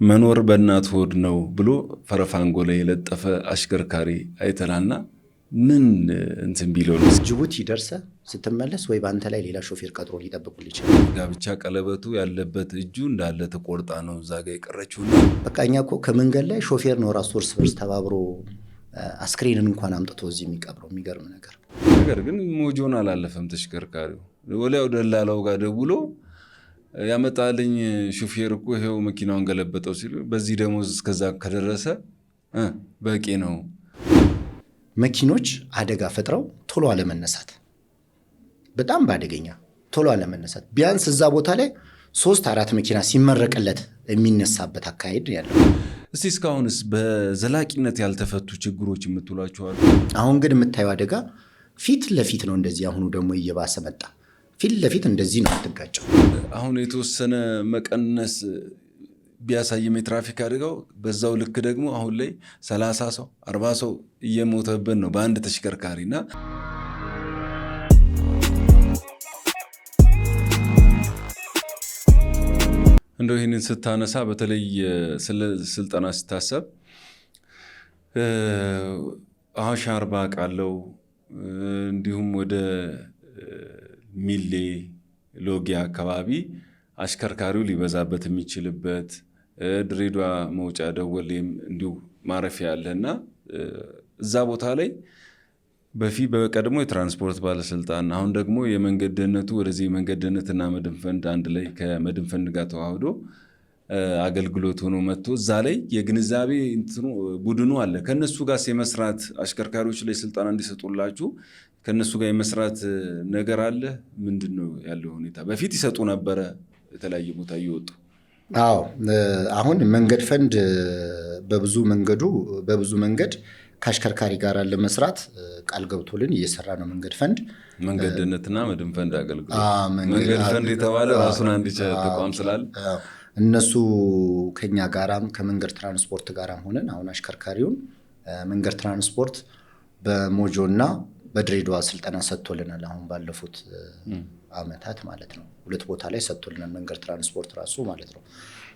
መኖር በእናት ሆድ ነው ብሎ ፈረፋንጎ ላይ የለጠፈ አሽከርካሪ አይተናልና ምን እንትን ቢለው ነው ጅቡቲ ደርሰህ ስትመለስ ወይ በአንተ ላይ ሌላ ሾፌር ቀጥሮ ሊጠብቁልህ ይችላል። ጋብቻ ቀለበቱ ያለበት እጁ እንዳለ ተቆርጣ ነው እዛ ጋር የቀረችው። በቃ እኛ እኮ ከመንገድ ላይ ሾፌር ነው ራሱ እርስ በርስ ተባብሮ አስክሬንን እንኳን አምጥቶ እዚህ የሚቀብረው። የሚገርም ነገር ግን ሞጆን አላለፈም ተሽከርካሪው። ወዲያው ደላላው ጋር ደውሎ ያመጣልኝ ሹፌር እኮ ይሄው መኪናውን ገለበጠው ሲሉ በዚህ ደሞዝ እስከዛ ከደረሰ በቂ ነው። መኪኖች አደጋ ፈጥረው ቶሎ አለመነሳት፣ በጣም በአደገኛ ቶሎ አለመነሳት። ቢያንስ እዛ ቦታ ላይ 3-4 መኪና ሲመረቅለት የሚነሳበት አካሄድ ያለው። እስቲ እስካሁንስ በዘላቂነት ያልተፈቱ ችግሮች የምትሏቸው አሉ? አሁን ግን የምታየው አደጋ ፊት ለፊት ነው። እንደዚህ አሁኑ ደግሞ እየባሰ መጣ። ፊት ለፊት እንደዚህ ነው የምትጋጨው። አሁን የተወሰነ መቀነስ ቢያሳይም የትራፊክ አደጋው በዛው ልክ ደግሞ አሁን ላይ 30 ሰው 40 ሰው እየሞተብን ነው በአንድ ተሽከርካሪና እንደው ይህንን ስታነሳ በተለይ ስልጠና ሲታሰብ አዋሽ አርባ ቃለው እንዲሁም ወደ ሚሌ ሎጊያ አካባቢ አሽከርካሪው ሊበዛበት የሚችልበት ድሬዳዋ መውጫ ደወሌም እንዲሁ ማረፊያ ያለና እዛ ቦታ ላይ በፊት በቀድሞ የትራንስፖርት ባለስልጣን አሁን ደግሞ የመንገድ ደህንነቱ ወደዚህ መንገድ ደህንነትና መድን ፈንድ አንድ ላይ ከመድን ፈንድ ጋር ተዋህዶ አገልግሎት ሆኖ መጥቶ እዛ ላይ የግንዛቤ ቡድኑ አለ። ከነሱ ጋር የመስራት አሽከርካሪዎች ላይ ስልጠና እንዲሰጡላችሁ ከነሱ ጋር የመስራት ነገር አለ። ምንድነው ያለው ሁኔታ? በፊት ይሰጡ ነበረ የተለያየ ቦታ እየወጡ። አዎ አሁን መንገድ ፈንድ በብዙ መንገድ ከአሽከርካሪ ጋር ለመስራት ቃል ገብቶልን እየሰራ ነው። መንገድ ፈንድ መንገድ ደህንነትና መድን ፈንድ አገልግሎት መንገድ ፈንድ የተባለ ራሱን አንድ ተቋም ስላለ እነሱ ከኛ ጋራም ከመንገድ ትራንስፖርት ጋራም ሆነን አሁን አሽከርካሪውን መንገድ ትራንስፖርት በሞጆና በድሬዳዋ ስልጠና ሰጥቶልናል። አሁን ባለፉት አመታት ማለት ነው 2 ቦታ ላይ ሰጥቶልናል መንገድ ትራንስፖርት ራሱ ማለት ነው።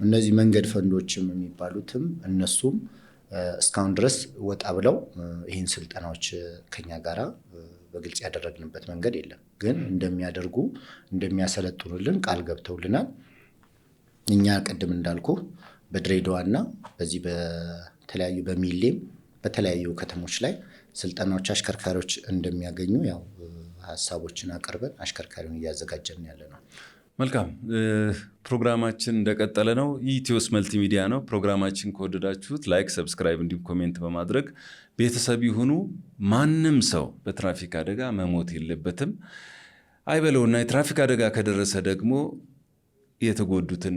እነዚህ መንገድ ፈንዶችም የሚባሉትም እነሱም እስካሁን ድረስ ወጣ ብለው ይህን ስልጠናዎች ከኛ ጋራ በግልጽ ያደረግንበት መንገድ የለም። ግን እንደሚያሰለጥኑልን ቃል ገብተውልናል። እኛ ቅድም እንዳልኩ በድሬዳዋና በዚህ በተለያዩ በሚሌም በተለያዩ ከተሞች ላይ ስልጠናዎች አሽከርካሪዎች እንደሚያገኙ ያው ሀሳቦችን አቅርበን አሽከርካሪውን እያዘጋጀን ያለ ነው። መልካም ፕሮግራማችን እንደቀጠለ ነው። ኢትዮስ መልቲ ሚዲያ ነው። ፕሮግራማችን ከወደዳችሁት ላይክ፣ ሰብስክራይብ እንዲሁም ኮሜንት በማድረግ ቤተሰብ ይሁኑ። ማንም ሰው በትራፊክ አደጋ መሞት የለበትም አይበለውና የትራፊክ አደጋ ከደረሰ ደግሞ የተጎዱትን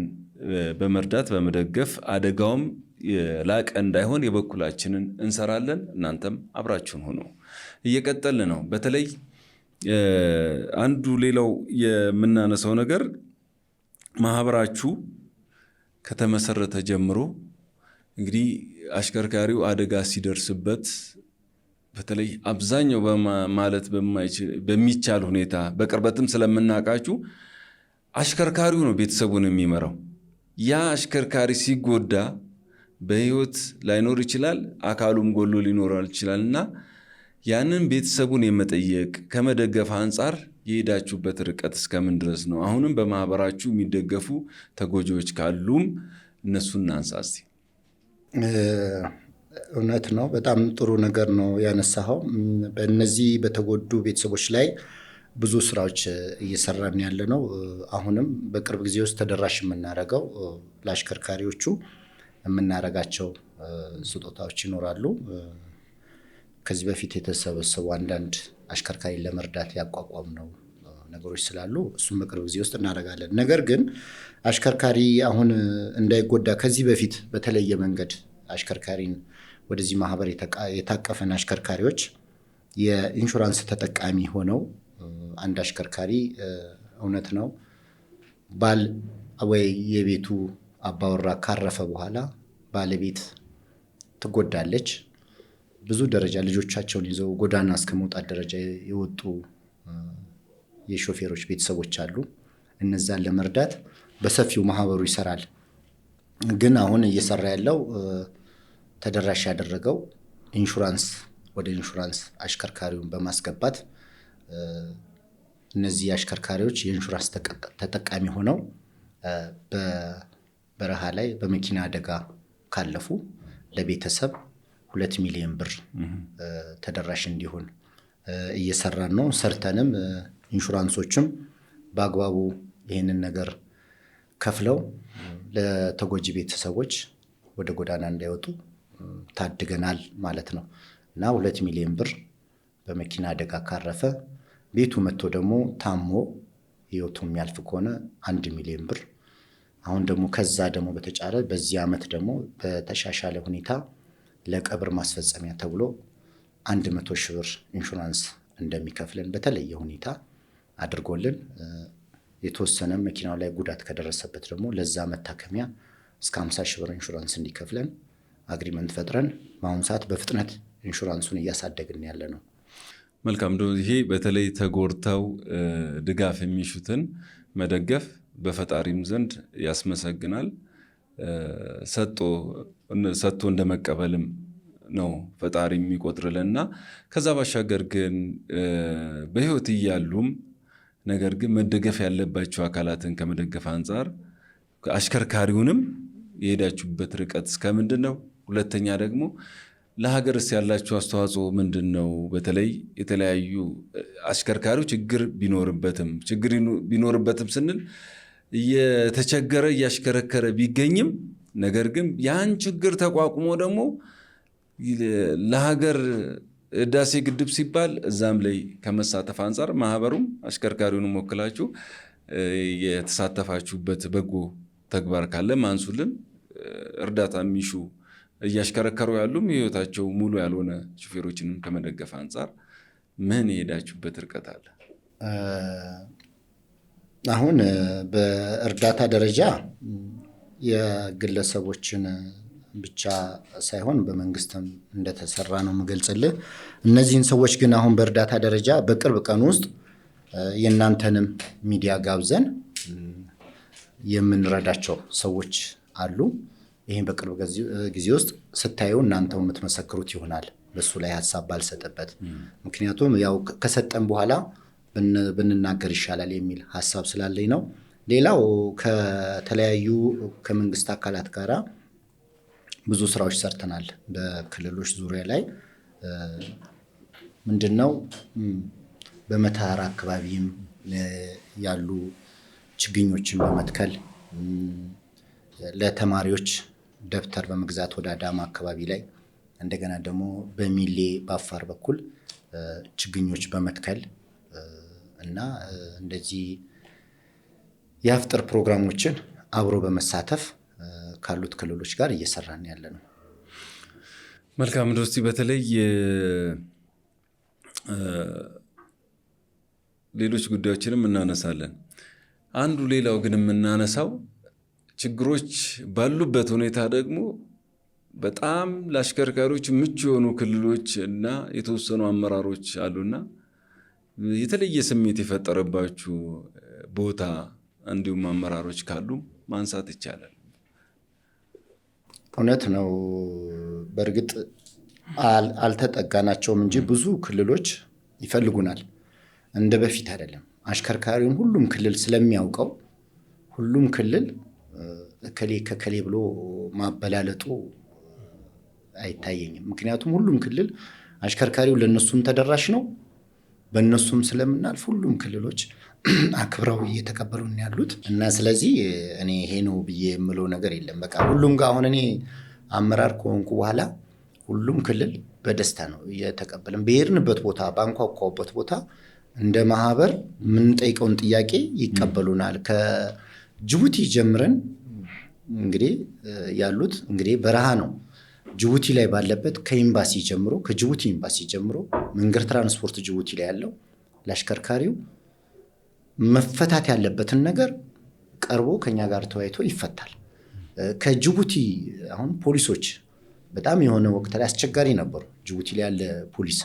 በመርዳት በመደገፍ አደጋውም የላቀ እንዳይሆን የበኩላችንን እንሰራለን። እናንተም አብራችሁን ሆኖ እየቀጠልን ነው። በተለይ አንዱ ሌላው የምናነሳው ነገር ማህበራችሁ ከተመሰረተ ጀምሮ እንግዲህ አሽከርካሪው አደጋ ሲደርስበት በተለይ አብዛኛው ማለት በሚቻል ሁኔታ በቅርበትም ስለምናውቃችሁ አሽከርካሪው ነው ቤተሰቡን የሚመራው። ያ አሽከርካሪ ሲጎዳ በህይወት ላይኖር ይችላል፣ አካሉም ጎሎ ሊኖራል ይችላልና ያንን ቤተሰቡን የመጠየቅ ከመደገፍ አንጻር የሄዳችሁበት ርቀት እስከምን ድረስ ነው? አሁንም በማህበራችሁ የሚደገፉ ተጎጂዎች ካሉም እነሱን እናንሳ እስቲ። እውነት ነው። በጣም ጥሩ ነገር ነው ያነሳኸው። በእነዚህ በተጎዱ ቤተሰቦች ላይ ብዙ ስራዎች እየሰራን ያለ ነው። አሁንም በቅርብ ጊዜ ውስጥ ተደራሽ የምናደርገው ለአሽከርካሪዎቹ የምናደርጋቸው ስጦታዎች ይኖራሉ። ከዚህ በፊት የተሰበሰቡ አንዳንድ አሽከርካሪ ለመርዳት ያቋቋምነው ነገሮች ስላሉ እሱም በቅርብ ጊዜ ውስጥ እናደርጋለን። ነገር ግን አሽከርካሪ አሁን እንዳይጎዳ ከዚህ በፊት በተለየ መንገድ አሽከርካሪን ወደዚህ ማህበር የታቀፈን አሽከርካሪዎች የኢንሹራንስ ተጠቃሚ ሆነው አንድ አሽከርካሪ እውነት ነው ባል ወይ የቤቱ አባወራ ካረፈ በኋላ ባለቤት ትጎዳለች። ብዙ ደረጃ ልጆቻቸውን ይዘው ጎዳና እስከ መውጣት ደረጃ የወጡ የሾፌሮች ቤተሰቦች አሉ። እነዛን ለመርዳት በሰፊው ማህበሩ ይሰራል። ግን አሁን እየሰራ ያለው ተደራሽ ያደረገው ወደ ኢንሹራንስ አሽከርካሪውን በማስገባት እነዚህ አሽከርካሪዎች የኢንሹራንስ ተጠቃሚ ሆነው በበረሃ ላይ በመኪና አደጋ ካለፉ ለቤተሰብ 2 ሚሊዮን ብር ተደራሽ እንዲሆን እየሰራን ነው። ሰርተንም ኢንሹራንሶችም በአግባቡ ይህንን ነገር ከፍለው ለተጎጂ ቤተሰቦች ወደ ጎዳና እንዳይወጡ ታድገናል ማለት ነው እና 2 ሚሊዮን ብር በመኪና አደጋ ካረፈ ቤቱ መጥቶ ደግሞ ታሞ ህይወቱ የሚያልፍ ከሆነ 1 ሚሊዮን ብር አሁን ደግሞ ከዛ ደግሞ በተጫረ በዚህ ዓመት ደግሞ በተሻሻለ ሁኔታ ለቀብር ማስፈጸሚያ ተብሎ 100 ሺህ ብር ኢንሹራንስ እንደሚከፍልን በተለየ ሁኔታ አድርጎልን የተወሰነ መኪናው ላይ ጉዳት ከደረሰበት ደግሞ ለዛ መታከሚያ እስከ 50 ሺህ ብር ኢንሹራንስ እንዲከፍለን አግሪመንት ፈጥረን በአሁኑ ሰዓት በፍጥነት ኢንሹራንሱን እያሳደግን ያለ ነው። መልካም። ይሄ በተለይ ተጎድተው ድጋፍ የሚሹትን መደገፍ በፈጣሪም ዘንድ ያስመሰግናል። ሰጥቶ እንደመቀበልም ነው ፈጣሪ የሚቆጥርልና ከዛ ባሻገር ግን በህይወት እያሉም ነገር ግን መደገፍ ያለባቸው አካላትን ከመደገፍ አንጻር አሽከርካሪውንም የሄዳችሁበት ርቀት እስከምንድን ነው? ሁለተኛ ደግሞ ለሀገርስ ያላችሁ አስተዋጽኦ ምንድን ነው? በተለይ የተለያዩ አሽከርካሪው ችግር ቢኖርበትም ስንል እየተቸገረ እያሽከረከረ ቢገኝም ነገር ግን ያን ችግር ተቋቁሞ ደግሞ ለሀገር ህዳሴ ግድብ ሲባል እዛም ላይ ከመሳተፍ አንጻር ማህበሩም አሽከርካሪውንም ወክላችሁ የተሳተፋችሁበት በጎ ተግባር ካለ ማንሱልን። እርዳታ የሚሹ እያሽከረከሩ ያሉም ህይወታቸው ሙሉ ያልሆነ ሹፌሮችንም ከመደገፍ አንጻር ምን የሄዳችሁበት ርቀት አለ? አሁን በእርዳታ ደረጃ የግለሰቦችን ብቻ ሳይሆን በመንግስትም እንደተሰራ ነው የምገልጽልህ። እነዚህን ሰዎች ግን አሁን በእርዳታ ደረጃ በቅርብ ቀን ውስጥ የእናንተንም ሚዲያ ጋብዘን የምንረዳቸው ሰዎች አሉ። ይህን በቅርብ ጊዜ ውስጥ ስታዩ እናንተው የምትመሰክሩት ይሆናል። በሱ ላይ ሀሳብ ባልሰጠበት፣ ምክንያቱም ያው ከሰጠን በኋላ ብንናገር ይሻላል የሚል ሀሳብ ስላለኝ ነው። ሌላው ከተለያዩ ከመንግስት አካላት ጋራ ብዙ ስራዎች ሰርተናል። በክልሎች ዙሪያ ላይ ምንድነው በመተሃራ አካባቢም ያሉ ችግኞችን በመትከል ለተማሪዎች ደብተር በመግዛት ወደ አዳማ አካባቢ ላይ እንደገና ደግሞ በሚሌ በአፋር በኩል ችግኞች በመትከል እና እንደዚህ የአፍጥር ፕሮግራሞችን አብሮ በመሳተፍ ካሉት ክልሎች ጋር እየሰራን ያለ ነው። መልካም። እስቲ በተለይ ሌሎች ጉዳዮችንም እናነሳለን። አንዱ ሌላው ግን የምናነሳው ችግሮች ባሉበት ሁኔታ ደግሞ በጣም ለአሽከርካሪዎች ምቹ የሆኑ ክልሎች እና የተወሰኑ አመራሮች አሉና የተለየ ስሜት የፈጠረባችሁ ቦታ እንዲሁም አመራሮች ካሉ ማንሳት ይቻላል። እውነት ነው። በእርግጥ አልተጠጋናቸውም እንጂ ብዙ ክልሎች ይፈልጉናል። እንደ በፊት አይደለም። አሽከርካሪውን ሁሉም ክልል ስለሚያውቀው ሁሉም ክልል እከሌ ከከሌ ብሎ ማበላለጡ አይታየኝም። ምክንያቱም ሁሉም ክልል አሽከርካሪው ለነሱም ተደራሽ ነው። በእነሱም ስለምናልፍ ሁሉም ክልሎች አክብረው እየተቀበሉን ያሉት እና ስለዚህ እኔ ይሄ ነው ብዬ የምለው ነገር የለም። በቃ ሁሉም ጋር አሁን እኔ አመራር ከሆንኩ በኋላ ሁሉም ክልል በደስታ ነው እየተቀበልን። በሄድንበት ቦታ ባንኳኳበት ቦታ እንደ ማህበር የምንጠይቀውን ጥያቄ ይቀበሉናል። ከጅቡቲ ጀምረን እንግዲህ ያሉት እንግዲህ በረሃ ነው። ጅቡቲ ላይ ባለበት ከኤምባሲ ጀምሮ ከጅቡቲ ኤምባሲ ጀምሮ መንገድ ትራንስፖርት ጅቡቲ ላይ ያለው ለአሽከርካሪው መፈታት ያለበትን ነገር ቀርቦ ከኛ ጋር ተወያይቶ ይፈታል። ከጅቡቲ አሁን ፖሊሶች በጣም የሆነ ወቅት ላይ አስቸጋሪ ነበሩ። ጅቡቲ ላይ ያለ ፖሊስ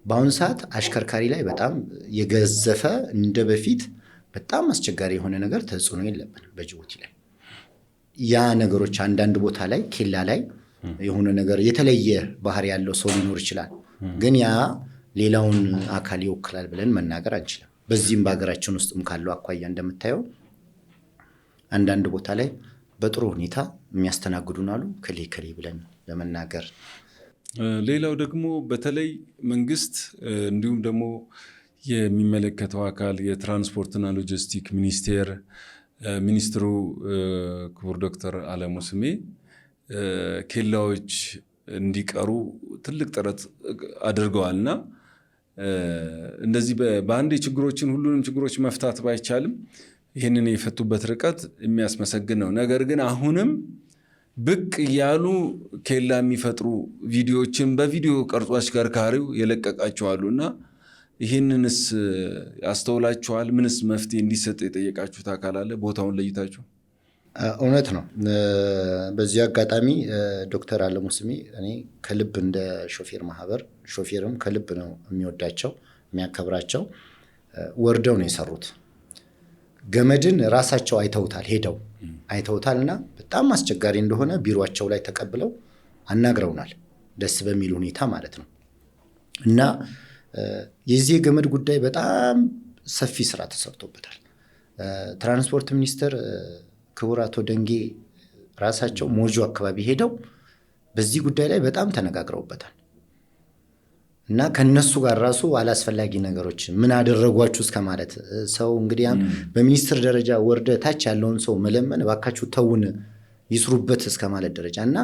በአሁኑ ሰዓት አሽከርካሪ ላይ በጣም የገዘፈ እንደ በፊት በጣም አስቸጋሪ የሆነ ነገር ተጽዕኖ የለብን በጅቡቲ ላይ ያ ነገሮች አንዳንድ ቦታ ላይ ኬላ ላይ የሆነ ነገር የተለየ ባህሪ ያለው ሰው ሊኖር ይችላል። ግን ያ ሌላውን አካል ይወክላል ብለን መናገር አንችልም። በዚህም በሀገራችን ውስጥም ካለው አኳያ እንደምታየው አንዳንድ ቦታ ላይ በጥሩ ሁኔታ የሚያስተናግዱን አሉ። ከሌ ብለን ለመናገር ሌላው ደግሞ በተለይ መንግስት እንዲሁም ደግሞ የሚመለከተው አካል የትራንስፖርትና ሎጂስቲክ ሚኒስትሩ ክቡር ዶክተር አለሙ ስሜ ኬላዎች እንዲቀሩ ትልቅ ጥረት አድርገዋልና እንደዚህ በአንድ ሁሉንም ችግሮች መፍታት ባይቻልም ይህንን የፈቱበት ርቀት የሚያስመሰግን ነው። ነገር ግን አሁንም ብቅ እያሉ ኬላ የሚፈጥሩ ቪዲዮዎችን በቪዲዮ ቀርጾ አሽከርካሪው የለቀቃቸዋሉና ይህንንስ ያስተውላችኋል? ምንስ መፍትሄ እንዲሰጥ የጠየቃችሁት አካል አለ? ቦታውን ለይታችሁ? እውነት ነው። በዚህ አጋጣሚ ዶክተር አለሙ ስሜ እኔ ከልብ እንደ ሾፌር ማህበር ሾፌርም ከልብ ነው የሚወዳቸው የሚያከብራቸው። ወርደው ነው የሰሩት። ገመድን ራሳቸው ሄደው አይተውታል እና በጣም አስቸጋሪ እንደሆነ ቢሮቸው ላይ ተቀብለው አናግረውናል። ደስ በሚል ሁኔታ ማለት ነው። እና የዚህ የገመድ ጉዳይ በጣም ሰፊ ስራ ተሰርቶበታል። ትራንስፖርት ሚኒስቴር ክቡር አቶ ደንጌ ራሳቸው ሞጆ አካባቢ ሄደው በዚህ ጉዳይ ላይ በጣም ተነጋግረውበታል። እና ከነሱ ጋር ራሱ አላስፈላጊ ነገሮች ምን አደረጓችሁ እስከ ማለት ሰው እንግዲህ በሚኒስትር ደረጃ ወርደ ታች ያለውን ሰው መለመን እባካችሁ ተውን ይስሩበት እስከ ማለት ደረጃ እና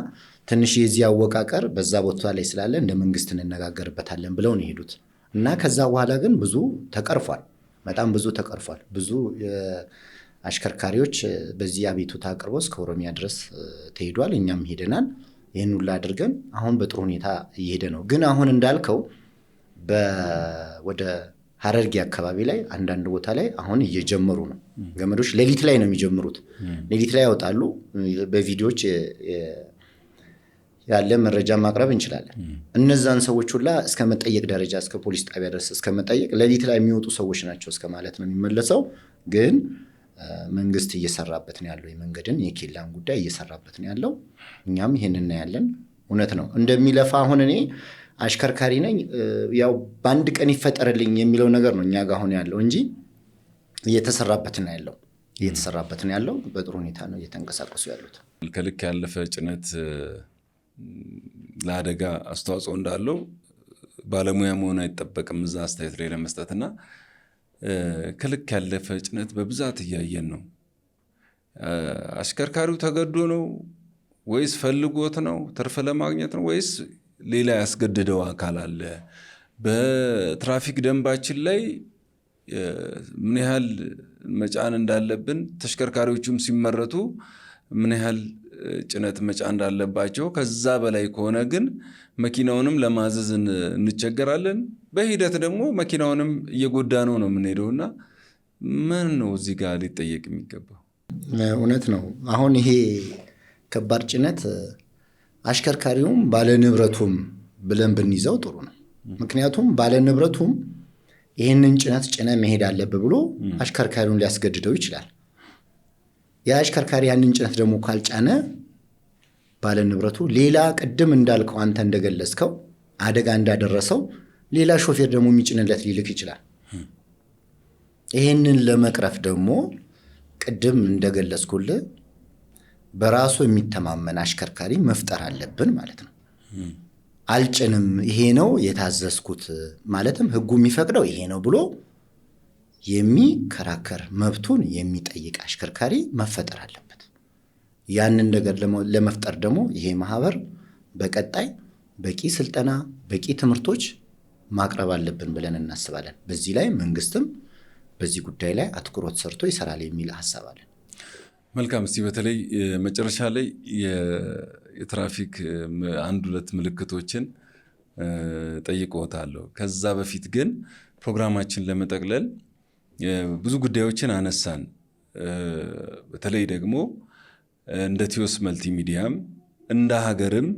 ትንሽ የዚህ አወቃቀር በዛ ቦታ ላይ ስላለ እንደ መንግስት እንነጋገርበታለን ብለው ነው የሄዱት። እና ከዛ በኋላ ግን ብዙ ተቀርፏል። በጣም ብዙ ተቀርፏል። ብዙ አሽከርካሪዎች በዚህ አቤቱታ አቅርቦ እስከ ኦሮሚያ ድረስ ተሄዷል። እኛም ሄደናል። ይህን ሁላ አድርገን አሁን በጥሩ ሁኔታ እየሄደ ነው። ግን አሁን እንዳልከው ወደ ሀረርጌ አካባቢ ላይ አንዳንድ ቦታ ላይ አሁን እየጀመሩ ነው። ገመዶች ሌሊት ላይ ነው የሚጀምሩት። ሌሊት ላይ ያወጣሉ። በቪዲዮዎች ያለ መረጃ ማቅረብ እንችላለን። እነዛን ሰዎች ሁላ እስከ መጠየቅ ደረጃ እስከ ፖሊስ ጣቢያ ድረስ እስከ መጠየቅ ሌሊት ላይ የሚወጡ ሰዎች ናቸው እስከ ማለት ነው የሚመለሰው። ግን መንግስት እየሰራበት ነው ያለው። የመንገድን የኬላን ጉዳይ እየሰራበት ነው ያለው። እኛም ይሄን እናያለን። እውነት ነው እንደሚለፋ አሁን እኔ አሽከርካሪ ነኝ ያው በአንድ ቀን ይፈጠርልኝ የሚለው ነገር ነው እኛ ጋር አሁን ያለው እንጂ እየተሰራበት ነው ያለው። በጥሩ ሁኔታ ነው እየተንቀሳቀሱ ያሉት። ከልክ ያለፈ ጭነት ለአደጋ አስተዋጽኦ እንዳለው ባለሙያ መሆን አይጠበቅም እዛ አስተያየት ላይ ለመስጠትና ከልክ ያለፈ ጭነት በብዛት እያየን ነው። አሽከርካሪው ተገዶ ነው ወይስ ፈልጎት ነው ትርፍ ለማግኘት ነው ወይስ ሌላ ያስገድደው አካል አለ? በትራፊክ ደንባችን ላይ ምን ያህል መጫን እንዳለብን ተሽከርካሪዎቹም ሲመረቱ ምን ያህል ጭነት መጫን እንዳለባቸው፣ ከዛ በላይ ከሆነ ግን መኪናውንም ለማዘዝ እንቸገራለን። በሂደት ደግሞ መኪናውንም እየጎዳ ነው የምንሄደውና ምን ነው እዚህ ጋር ሊጠየቅ የሚገባው? እውነት ነው። አሁን ይሄ ከባድ ጭነት አሽከርካሪውም ባለንብረቱም ብለን ብንይዘው ጥሩ ነው። ምክንያቱም ባለንብረቱም ይህንን ጭነት ጭነ መሄድ አለብህ ብሎ አሽከርካሪውን ሊያስገድደው ይችላል። የአሽከርካሪ ያንን ጭነት ደግሞ ካልጫነ ባለንብረቱ ሌላ ቅድም እንዳልከው አንተ እንደገለጽከው አደጋ እንዳደረሰው ሌላ ሾፌር ደግሞ የሚጭንለት ሊልክ ይችላል። ይህንን ለመቅረፍ ደግሞ ቅድም እንደገለጽኩልህ በራሱ የሚተማመን አሽከርካሪ መፍጠር አለብን ማለት ነው። አልጭንም ይሄ ነው የታዘዝኩት ማለትም ህጉ የሚፈቅደው ይሄ ነው ብሎ የሚከራከር መብቱን የሚጠይቅ አሽከርካሪ መፈጠር አለበት። ያንን ነገር ለመፍጠር ደግሞ ይሄ ማህበር በቀጣይ በቂ ስልጠና፣ በቂ ትምህርቶች ማቅረብ አለብን ብለን እናስባለን። በዚህ ላይ መንግስትም በዚህ ጉዳይ ላይ አትኩሮት ሰርቶ ይሰራል የሚል ሀሳብ አለን። መልካም። እስቲ በተለይ መጨረሻ ላይ የትራፊክ አንድ ሁለት ምልክቶችን ጠይቀውታለሁ። ከዛ በፊት ግን ፕሮግራማችን ለመጠቅለል ብዙ ጉዳዮችን አነሳን። በተለይ ደግሞ እንደ ቲዮስ መልቲሚዲያም እንደ ሀገርም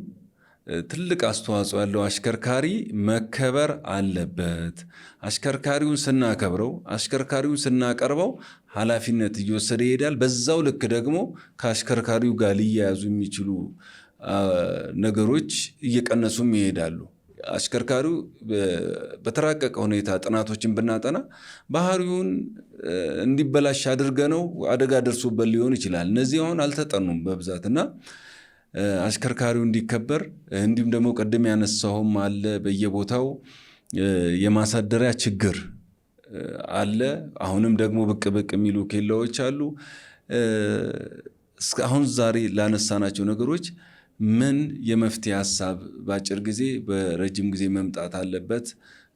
ትልቅ አስተዋጽኦ ያለው አሽከርካሪ መከበር አለበት። አሽከርካሪውን ስናከብረው፣ አሽከርካሪውን ስናቀርበው ኃላፊነት እየወሰደ ይሄዳል። በዛው ልክ ደግሞ ከአሽከርካሪው ጋር ሊያያዙ የሚችሉ ነገሮች እየቀነሱም ይሄዳሉ። አሽከርካሪው በተራቀቀ ሁኔታ ጥናቶችን ብናጠና ባህሪውን እንዲበላሽ አድርገነው አደጋ ደርሶበት ሊሆን ይችላል። እነዚህ አሁን አልተጠኑም በብዛት እና አሽከርካሪው እንዲከበር እንዲሁም ደግሞ ቅድም ያነሳውም አለ በየቦታው የማሳደሪያ ችግር አለ። አሁንም ደግሞ ብቅ ብቅ የሚሉ ኬላዎች አሉ። አሁን ዛሬ ላነሳናቸው ነገሮች ምን የመፍትሄ ሀሳብ በአጭር ጊዜ በረጅም ጊዜ መምጣት አለበት፣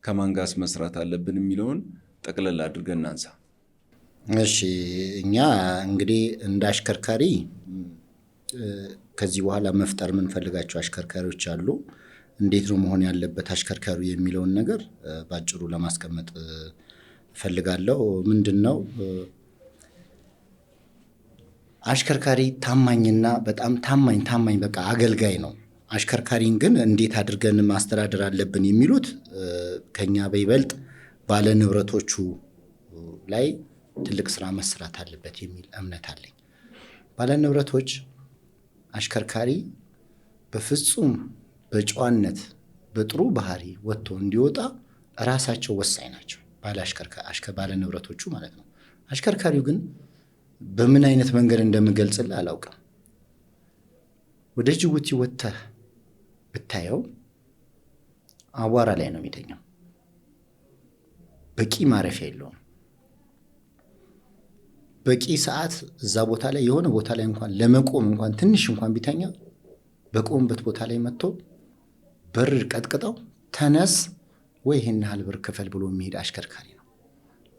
ከማን ጋርስ መስራት አለብን የሚለውን ጠቅለል አድርገን እናንሳ። እሺ፣ እኛ እንግዲህ እንደ አሽከርካሪ ከዚህ በኋላ መፍጠር የምንፈልጋቸው አሽከርካሪዎች አሉ። እንዴት ነው መሆን ያለበት አሽከርካሪው የሚለውን ነገር ባጭሩ ለማስቀመጥ እፈልጋለሁ። ምንድን ነው አሽከርካሪ ታማኝና በጣም ታማኝ በቃ አገልጋይ ነው። አሽከርካሪን ግን እንዴት አድርገን ማስተዳደር አለብን የሚሉት ከኛ በይበልጥ ባለ ንብረቶቹ ላይ ትልቅ ስራ መስራት አለበት የሚል እምነት አለኝ። ባለ ንብረቶች አሽከርካሪ በፍጹም በጨዋነት በጥሩ ባህሪ ወጥቶ እንዲወጣ ራሳቸው ወሳኝ ናቸው፣ ባለ ንብረቶቹ ማለት ነው። አሽከርካሪው ግን በምን አይነት መንገድ እንደምገልጽልህ አላውቅም። ወደ ጅቡቲ ወጥተህ ብታየው አቧራ ላይ ነው የሚተኛው። በቂ ማረፊያ የለውም። በቂ ሰዓት እዛ ቦታ ላይ የሆነ ቦታ ላይ እንኳን ለመቆም እንኳን ትንሽ እንኳን ቢተኛ በቆምበት ቦታ ላይ መጥቶ በር ቀጥቅጠው ተነስ ወይ ይህን ያህል ብር ክፈል ብሎ የሚሄድ አሽከርካሪ ነው።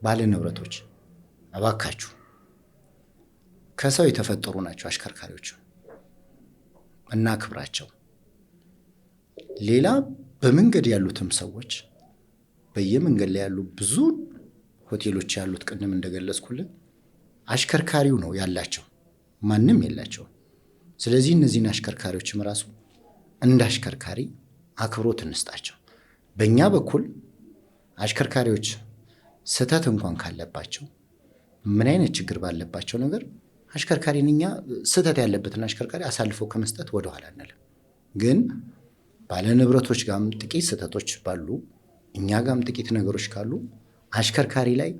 ባለ ንብረቶች እባካችሁ ከሰው የተፈጠሩ ናቸው አሽከርካሪዎች፣ እናክብራቸው። ሌላ በመንገድ ያሉትም ሰዎች በየመንገድ ላይ ያሉ ብዙ ሆቴሎች ያሉት ቅድም እንደገለጽኩልን አሽከርካሪው ነው ያላቸው፣ ማንም የላቸውም። ስለዚህ እነዚህን አሽከርካሪዎችም ራሱ እንደ አሽከርካሪ አክብሮት እንስጣቸው። በእኛ በኩል አሽከርካሪዎች ስህተት እንኳን ካለባቸው ምን አይነት ችግር ባለባቸው ነገር አሽከርካሪን እኛ ስህተት ያለበትን አሽከርካሪ አሳልፎ ከመስጠት ወደኋላ አንልም። ግን ባለ ንብረቶች ጋርም ጥቂት ስህተቶች ባሉ፣ እኛ ጋርም ጥቂት ነገሮች ካሉ አሽከርካሪ ላይ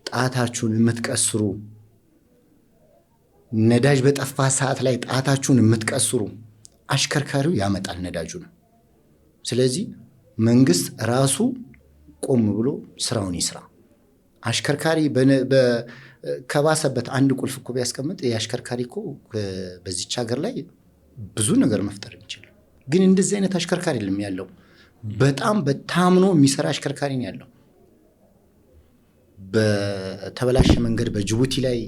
ጣታችሁን የምትቀስሩ፣ ነዳጅ በጠፋ ሰዓት ላይ ጣታችሁን የምትቀስሩ አሽከርካሪው ያመጣል ነዳጁን። ስለዚህ መንግስት ራሱ ቆም ብሎ ስራውን ይስራ። አሽከርካሪ ከባሰበት አንድ ቁልፍ እኮ ቢያስቀምጥ የአሽከርካሪ እኮ በዚች ሀገር ላይ ብዙ ነገር መፍጠር የሚችል፣ ግን እንደዚህ አይነት አሽከርካሪ የለም ያለው። በጣም በታምኖ የሚሰራ አሽከርካሪ ነው ያለው። በተበላሸ መንገድ በጅቡቲ ላይ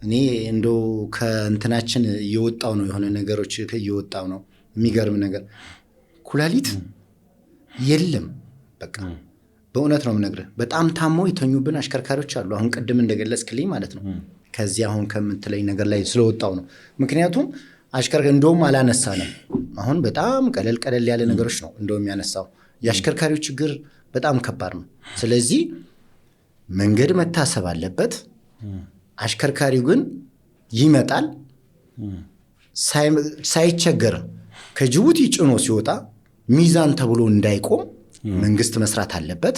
እኔ እንደው ከእንትናችን እየወጣው ነው፣ የሆነ ነገሮች እየወጣው ነው። የሚገርም ነገር ኩላሊት የለም። በቃ በእውነት ነው የምነግርህ። በጣም ታመው የተኙብን አሽከርካሪዎች አሉ። አሁን ቅድም እንደገለጽክልኝ ማለት ነው። ከዚህ አሁን ከምትለኝ ነገር ላይ ስለወጣው ነው። ምክንያቱም እንደውም አላነሳንም። አሁን በጣም ቀለል ያለ ነገሮች ነው እንደውም ያነሳው። የአሽከርካሪው ችግር በጣም ከባድ ነው። ስለዚህ መንገድ መታሰብ አለበት። አሽከርካሪው ግን ይመጣል ሳይቸገር ከጅቡቲ ጭኖ ሲወጣ ሚዛን ተብሎ እንዳይቆም መንግስት መስራት አለበት።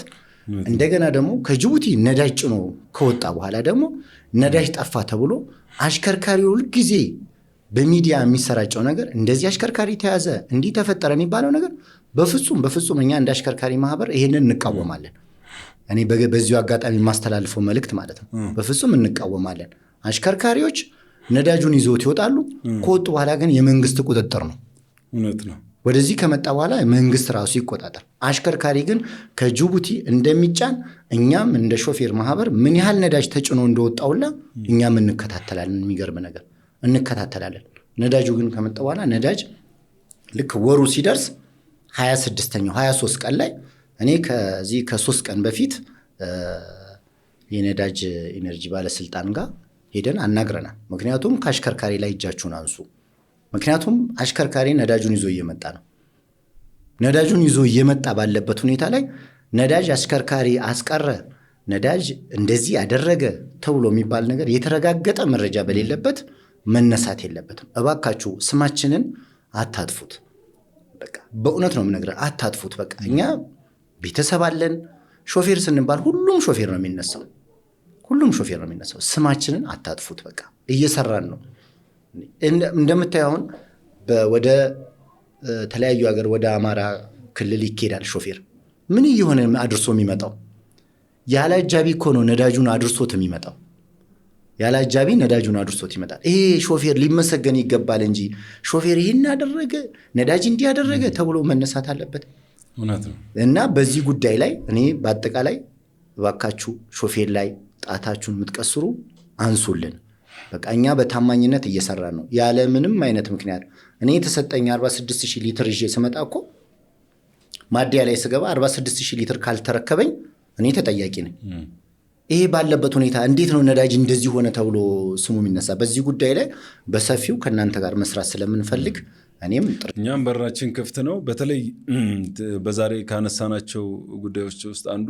እንደገና ደግሞ ከጅቡቲ ነዳጅ ጭኖ ከወጣ በኋላ ደግሞ ነዳጅ ጠፋ ተብሎ አሽከርካሪው ሁልጊዜ በሚዲያ የሚሰራጨው ነገር እንደዚህ አሽከርካሪ ተያዘ፣ እንዲህ ተፈጠረ የሚባለው ነገር በፍጹም እኛ እንደ አሽከርካሪ ማህበር ይሄንን እንቃወማለን። እኔ በዚሁ አጋጣሚ የማስተላልፈው መልእክት ማለት ነው፣ በፍጹም እንቃወማለን። አሽከርካሪዎች ነዳጁን ይዘውት ይወጣሉ። ከወጡ በኋላ ግን የመንግስት ቁጥጥር ነው። እውነት ነው። ወደዚህ ከመጣ በኋላ መንግስት ራሱ ይቆጣጠር። አሽከርካሪ ግን ከጅቡቲ እንደሚጫን እኛም እንደ ሾፌር ማህበር ምን ያህል ነዳጅ ተጭኖ እንደወጣውላ እኛም እንከታተላለን። የሚገርም ነገር እንከታተላለን። ነዳጁ ግን ከመጣ በኋላ ነዳጅ ልክ ወሩ ሲደርስ 26ኛው 23 ቀን ላይ እኔ ከዚህ ከ3 ቀን በፊት የነዳጅ ኢነርጂ ባለስልጣን ጋር ሄደን አናግረናል። ምክንያቱም ከአሽከርካሪ ላይ እጃችሁን አንሱ፣ ምክንያቱም አሽከርካሪ ነዳጁን ይዞ እየመጣ ነው። ነዳጁን ይዞ እየመጣ ባለበት ሁኔታ ላይ ነዳጅ አሽከርካሪ አስቀረ፣ ነዳጅ እንደዚህ ያደረገ ተብሎ የሚባል ነገር የተረጋገጠ መረጃ በሌለበት መነሳት የለበትም። እባካችሁ ስማችንን አታጥፉት። በቃ በእውነት ነው የምነግርህ፣ አታጥፉት። በቃ እኛ ቤተሰብ አለን። ሾፌር ስንባል ሁሉም ሾፌር ነው የሚነሳው፣ ሁሉም ሾፌር ነው የሚነሳው። ስማችንን አታጥፉት። በቃ እየሰራን ነው። እንደምታየው አሁን ወደ ተለያዩ ሀገር ወደ አማራ ክልል ይኬዳል ሾፌር። ምን እየሆነ አድርሶ የሚመጣው? ያለ አጃቢ እኮ ነው ነዳጁን አድርሶት የሚመጣው። ያለ አጃቢ ነዳጁን አድርሶት ይመጣል። ይሄ ሾፌር ሊመሰገን ይገባል እንጂ ሾፌር ይህን ያደረገ ነዳጅ እንዲያደረገ ተብሎ መነሳት አለበት። እውነት ነው። እና በዚህ ጉዳይ ላይ እኔ በአጠቃላይ እባካችሁ ሾፌር ላይ ጣታችሁን የምትቀስሩ አንሱልን። በቃ እኛ በታማኝነት እየሰራን ነው ያለ ምንም አይነት ምክንያት። እኔ የተሰጠኝ 46,000 ሊትር ይዤ ስመጣ እኮ ማደያ ላይ ስገባ 46,000 ሊትር ካልተረከበኝ እኔ ተጠያቂ ነኝ። ይሄ ባለበት ሁኔታ እንዴት ነው ነዳጅ እንደዚህ ሆነ ተብሎ ስሙ የሚነሳ? በዚህ ጉዳይ ላይ በሰፊው ከእናንተ ጋር መስራት ስለምንፈልግ እኛም በራችን ክፍት ነው። በተለይ በዛሬ ካነሳናቸው ጉዳዮች ውስጥ አንዱ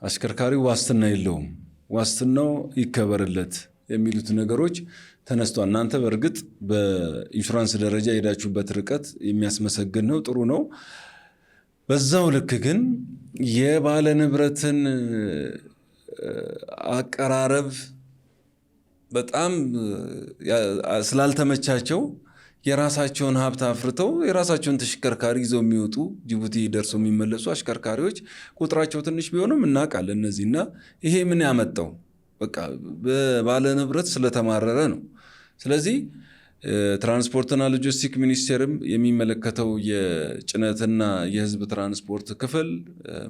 አሽከርካሪው ዋስትና የለውም፣ ዋስትናው ይከበርለት የሚሉት ነገሮች ተነስቷል። እናንተ በእርግጥ በኢንሹራንስ ደረጃ የሄዳችሁበት ርቀት የሚያስመሰግን ነው፣ ጥሩ ነው። በዛው ልክ ግን የባለ ንብረትን አቀራረብ በጣም ስላልተመቻቸው የራሳቸውን ሀብት አፍርተው የራሳቸውን ተሽከርካሪ ይዘው የሚወጡ ጅቡቲ ደርሰው የሚመለሱ አሽከርካሪዎች ቁጥራቸው ትንሽ ቢሆንም እናውቃለን እነዚህና ይሄ ምን ያመጣው በቃ በባለ ንብረት ስለተማረረ ነው። ስለዚህ ትራንስፖርትና ሎጂስቲክ ሚኒስቴርም የሚመለከተው የጭነትና የሕዝብ ትራንስፖርት ክፍል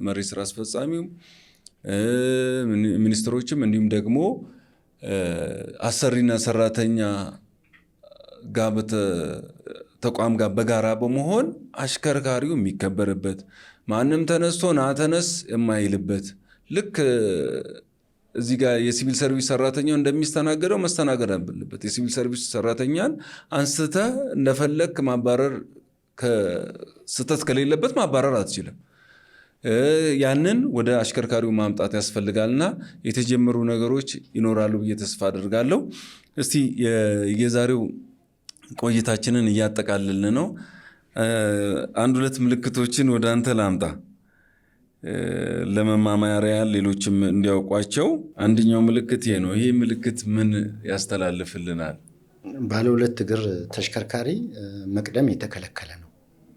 መሪ ስራ አስፈጻሚው ሚኒስትሮችም እንዲሁም ደግሞ አሰሪና ሰራተኛ ጋር ተቋም ጋር በጋራ በመሆን አሽከርካሪው የሚከበርበት ማንም ተነስቶ ና ተነስ የማይልበት ልክ እዚህ ጋር የሲቪል ሰርቪስ ሰራተኛው እንደሚስተናገደው መስተናገድ አለበት። የሲቪል ሰርቪስ ሰራተኛን አንስተ እንደፈለክ ማባረር ስህተት ከሌለበት ማባረር አትችልም። ያንን ወደ አሽከርካሪው ማምጣት ያስፈልጋልና የተጀመሩ ነገሮች ይኖራሉ ብዬ ተስፋ አደርጋለሁ። እስቲ የዛሬው ቆይታችንን እያጠቃለልን ነው። አንድ ሁለት ምልክቶችን ወደ አንተ ላምጣ ለመማማሪያ ሌሎችም እንዲያውቋቸው። አንደኛው ምልክት ይሄ ነው። ይሄ ምልክት ምን ያስተላልፍልናል? ባለ ሁለት እግር ተሽከርካሪ መቅደም የተከለከለ ነው።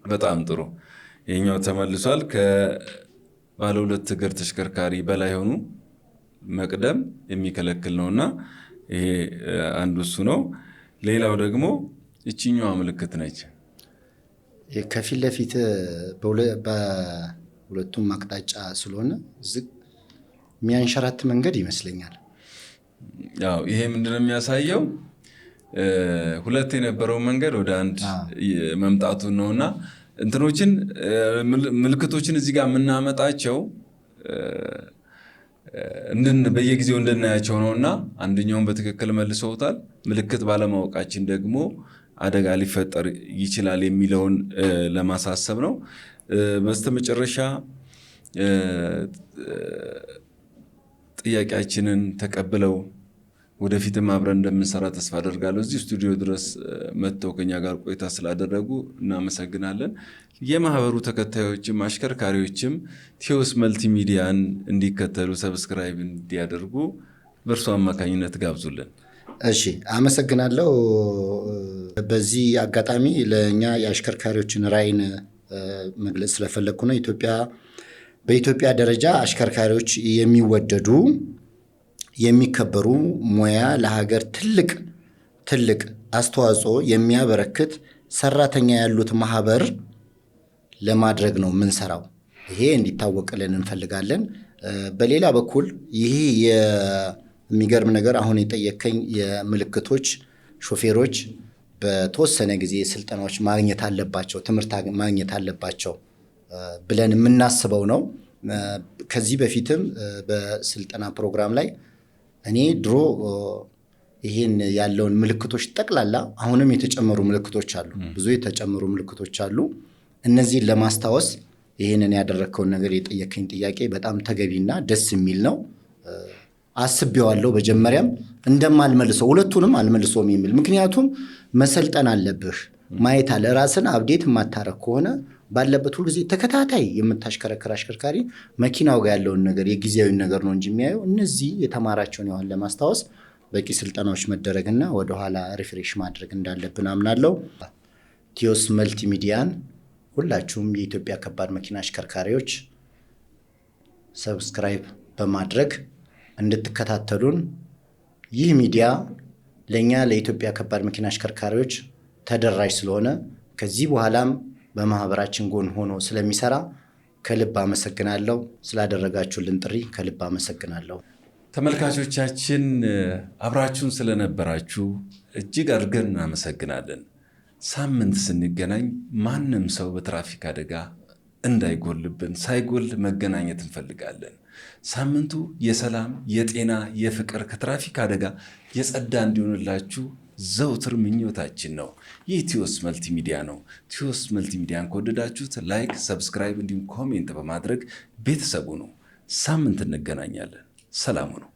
በጣም ጥሩ። ይሄኛው ተመልሷል። ከባለ ሁለት እግር ተሽከርካሪ በላይ ሆኑ መቅደም የሚከለክል ነውና ይሄ አንዱ እሱ ነው። ሌላው ደግሞ እቺኛዋ ምልክት ነች። ከፊት ለፊት በሁለቱም አቅጣጫ ስለሆነ ዝቅ የሚያንሸራት መንገድ ይመስለኛል። ያው ይሄ ምንድነው የሚያሳየው? ሁለት የነበረው መንገድ ወደ አንድ መምጣቱን ነውና እንትኖችን ምልክቶችን እዚህ ጋር የምናመጣቸው በየጊዜው እንድናያቸው ነውና አንደኛውን በትክክል መልሰውታል። ምልክት ባለማወቃችን ደግሞ አደጋ ሊፈጠር ይችላል የሚለውን ለማሳሰብ ነው። በስተመጨረሻ ጥያቄያችንን ተቀብለው ወደፊትም አብረን እንደምንሰራ ተስፋ አደርጋለሁ። እዚህ ስቱዲዮ ድረስ መጥተው ከኛ ጋር ቆይታ ስላደረጉ እናመሰግናለን። የማህበሩ ተከታዮችም አሽከርካሪዎችም ቴዎስ መልቲሚዲያን እንዲከተሉ ሰብስክራይብ እንዲያደርጉ በእርሱ አማካኝነት ጋብዙልን። እሺ፣ አመሰግናለሁ። በዚህ አጋጣሚ ለእኛ የአሽከርካሪዎችን ራዕይን መግለጽ ስለፈለግኩ ነው። በኢትዮጵያ ደረጃ አሽከርካሪዎች የሚወደዱ የሚከበሩ ሙያ ለሀገር ትልቅ አስተዋጽኦ የሚያበረክት ሰራተኛ ያሉት ማህበር ለማድረግ ነው የምንሰራው። ይሄ እንዲታወቅልን እንፈልጋለን። በሌላ በኩል ይሄ የሚገርም ነገር አሁን የጠየከኝ የምልክቶች ሾፌሮች በተወሰነ ጊዜ ስልጠናዎች ማግኘት አለባቸው፣ ትምህርት ማግኘት አለባቸው ብለን የምናስበው ነው። ከዚህ በፊትም በስልጠና ፕሮግራም ላይ እኔ ድሮ ይህን ያለውን ምልክቶች ጠቅላላ አሁንም የተጨመሩ ምልክቶች አሉ፣ ብዙ የተጨመሩ ምልክቶች አሉ። እነዚህን ለማስታወስ ይህንን ያደረግከውን ነገር የጠየከኝ ጥያቄ በጣም ተገቢና ደስ የሚል ነው። አስቤዋለሁ መጀመሪያም እንደማልመልሰው ሁለቱንም አልመልሰውም የሚል ምክንያቱም መሰልጠን አለብህ ማየት አለ። ራስን አብዴት የማታረግ ከሆነ ባለበት ሁልጊዜ ተከታታይ የምታሽከረክር አሽከርካሪ መኪናው ጋር ያለውን ነገር የጊዜያዊ ነገር ነው እንጂ የሚያየው እነዚህ የተማራቸውን ያህል ለማስታወስ በቂ ስልጠናዎች መደረግና ወደኋላ ሪፍሬሽ ማድረግ እንዳለብን አምናለሁ። ቲዮስ መልቲ ሚዲያን ሁላችሁም የኢትዮጵያ ከባድ መኪና አሽከርካሪዎች ሰብስክራይብ በማድረግ እንድትከታተሉን። ይህ ሚዲያ ለእኛ ለኢትዮጵያ ከባድ መኪና አሽከርካሪዎች ተደራሽ ስለሆነ ከዚህ በኋላም በማህበራችን ጎን ሆኖ ስለሚሰራ ከልብ አመሰግናለሁ። ስላደረጋችሁልን ጥሪ ከልብ አመሰግናለሁ። ተመልካቾቻችን አብራችሁን ስለነበራችሁ እጅግ አድርገን እናመሰግናለን። ሳምንት ስንገናኝ ማንም ሰው በትራፊክ አደጋ እንዳይጎልብን ሳይጎል መገናኘት እንፈልጋለን። ሳምንቱ የሰላም፣ የጤና፣ የፍቅር ከትራፊክ አደጋ የጸዳ እንዲሆንላችሁ ዘውትር ምኞታችን ነው። ይህ ቲዮስ መልቲ ሚዲያ ነው። ቲዮስ መልቲ ሚዲያን ከወደዳችሁት ላይክ፣ ሰብስክራይብ እንዲሁም ኮሜንት በማድረግ ቤተሰቡ ነው። ሳምንት እንገናኛለን። ሰላሙ ነው።